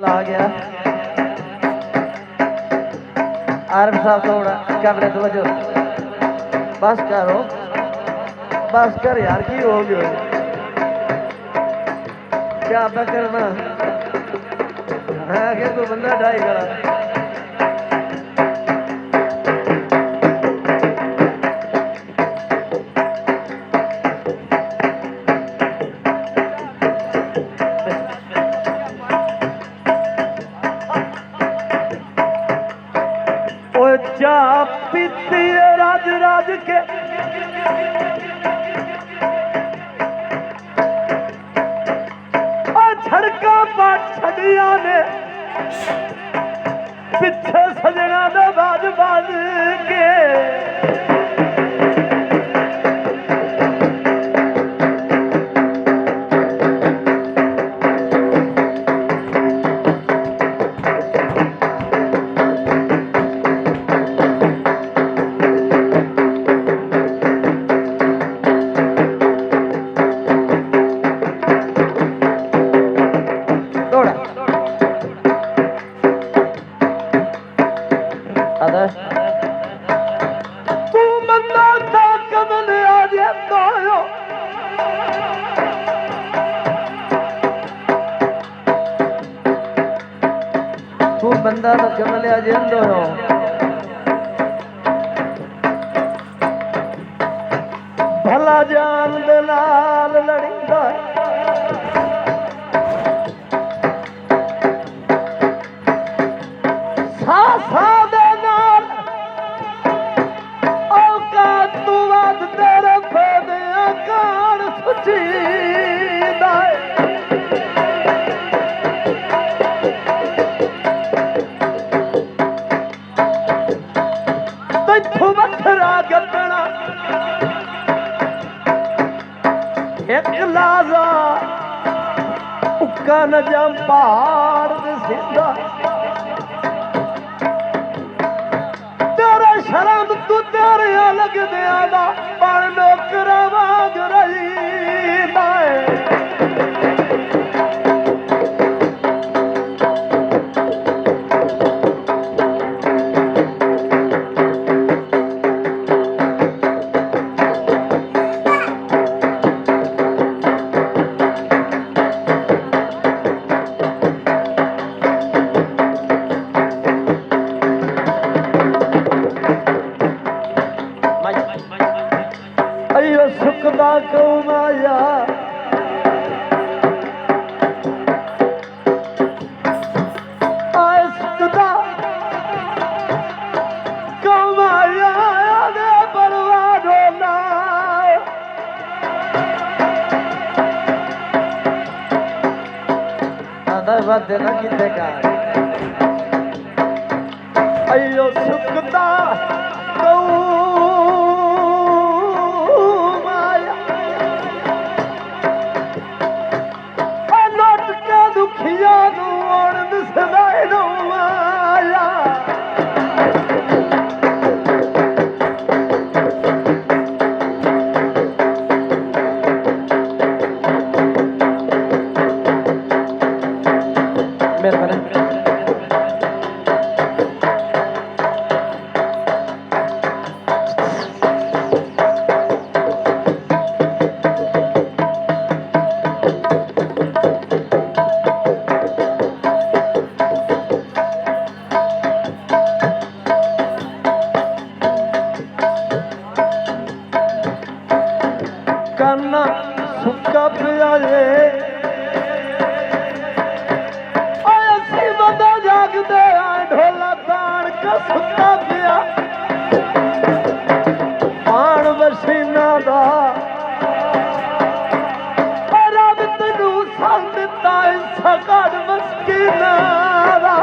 आ गया आरम साहब थोड़ा कैमरे तवज्जो बस करो बस कर यार की हो गया क्या पे करना है कि कोई बंदा ढाई करा चा पीती राज राज के झड़का पाट छड़िया ने पिछे सजना दे बाज बाज के तू बंदा था कमल आज दो तू बंदा था कमल आज दो भला जान दे नाल लड़ींदा सा सा एक लाजा उक्का न जम पहाड़ दे सिंधा तेरा शर्म तू तेरे अलग दे आदा पर नौकरा वांग रही दाए सुखदा कौमाया आए सुखदा कौमाया दे बर्बादो ना आधा बात देना कितने का अयो सुखदा करना सुक्का पिया रे ऐसी बंदा जाग दे ढोला तान का सुक्का पिया पान बसीना दा रब तैनू संग दिता सकड़ मस्कीना दा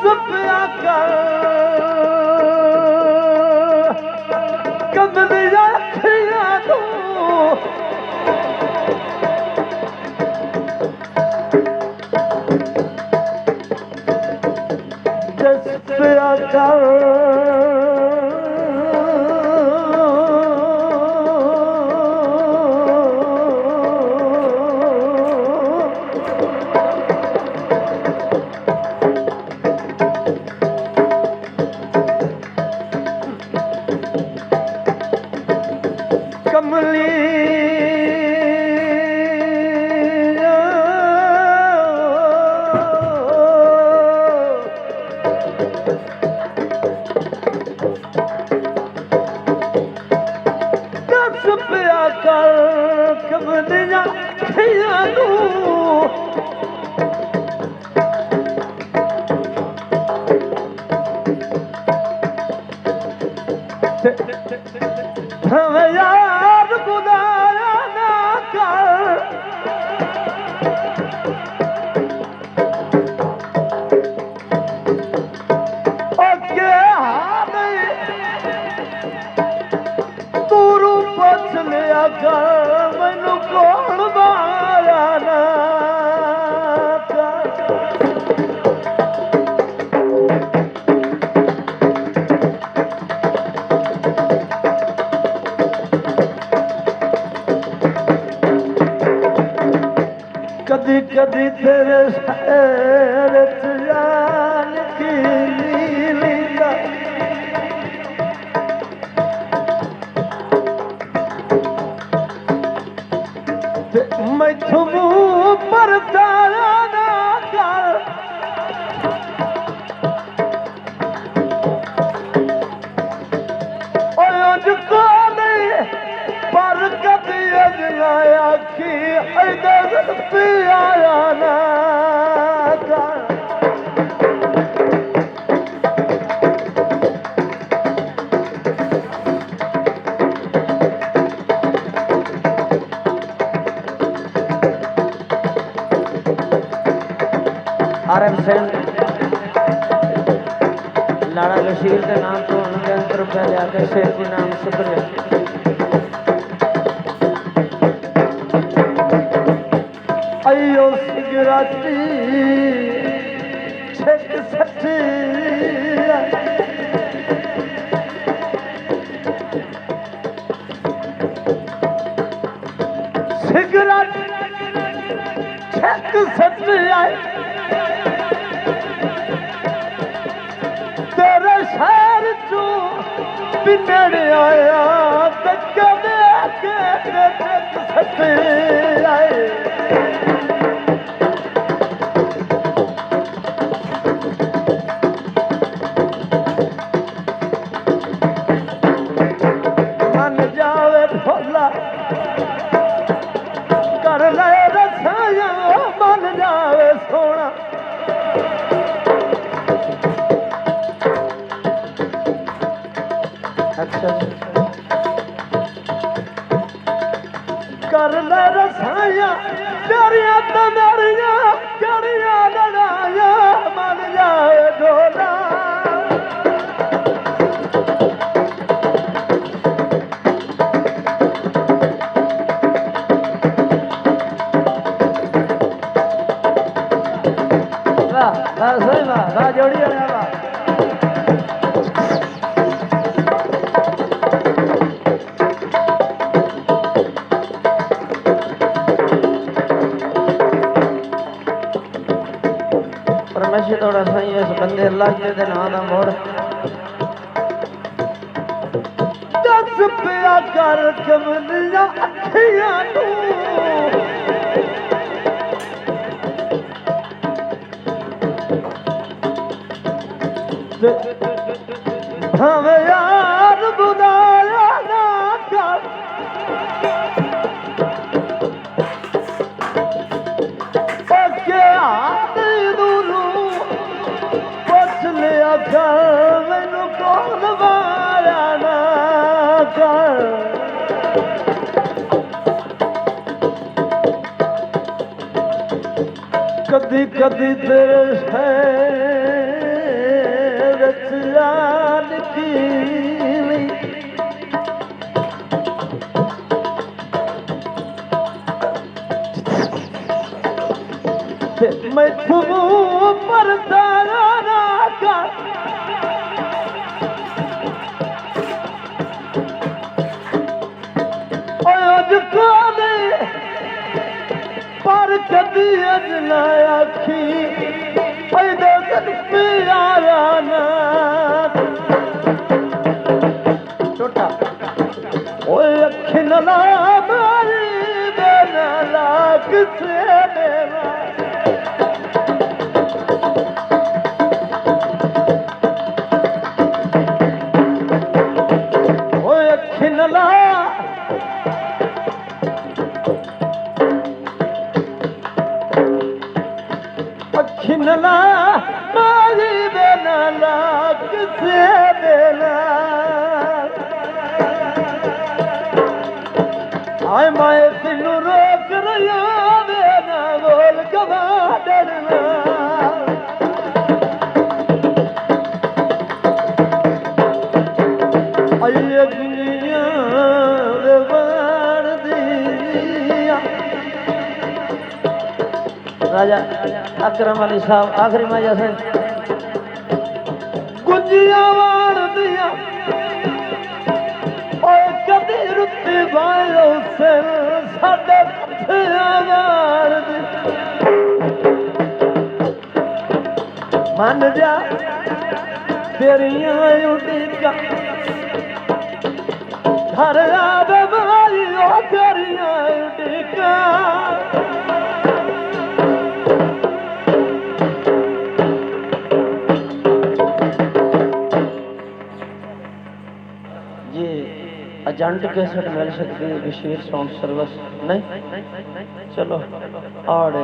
दस पिया कर कमलिया खिया तू दस पिया कर कमली दस पिया कर कमलिया खिया तू हम यार बुलाया ना कर अगे हाथ तू रूप लिया कर मैनू कौन माया ना कर कदी कदी तेरे शहर जान की लीला मैं तुम पर तारा ना कर को नहीं पर कदी अजलाया की इधर पिया ना कर RM सेन लाड़ा लशीर के नाम तो उनके अंतर रुपया लिया के शेर के नाम शुक्रिया अयो सिगराती छक सठी सिगरेट छक सठी तेरे शहर चो पिनड़ आया धक्का दे के छक सठी आए मन जावे ढोला कर ले रसाया मन जावे सोना अच्छा कर ले रसाया तेरिया तनारिया तेरिया लड़ाया मन जावे ढोला सही वाह जोड़ी वाह परमेश्वर थोड़ा सही है बंदे अल्लाह के दिन आना मोड़ दस पिया कर कमलिया अखियां तू हम यार बुलाया ना कर के हाथ दूरू पुछ लिया कर मैनू कौन माया ना कर कदी कदी तेरे आखी पैदा कर प्यारा ना छोटा ओए अखी नला मारी देना लाग से देना ओए अखी नला खिनला मारी देना लाग से देना आय माए तेनू रोक रहा देना बोल कमा डरना आइए दुनिया व्यवहार दिया राजा अकरम अली साहब आखिरी में जैसे गुंजिया वार दिया और कभी रुते भाइयों से साडे कथिया वार दिया मान जा तेरिया उड़ीका घर आवे भाइयों तेरिया उड़ीका एजेंट कैसेट मिल सकती है विशेष साउंड सर्विस नहीं चलो और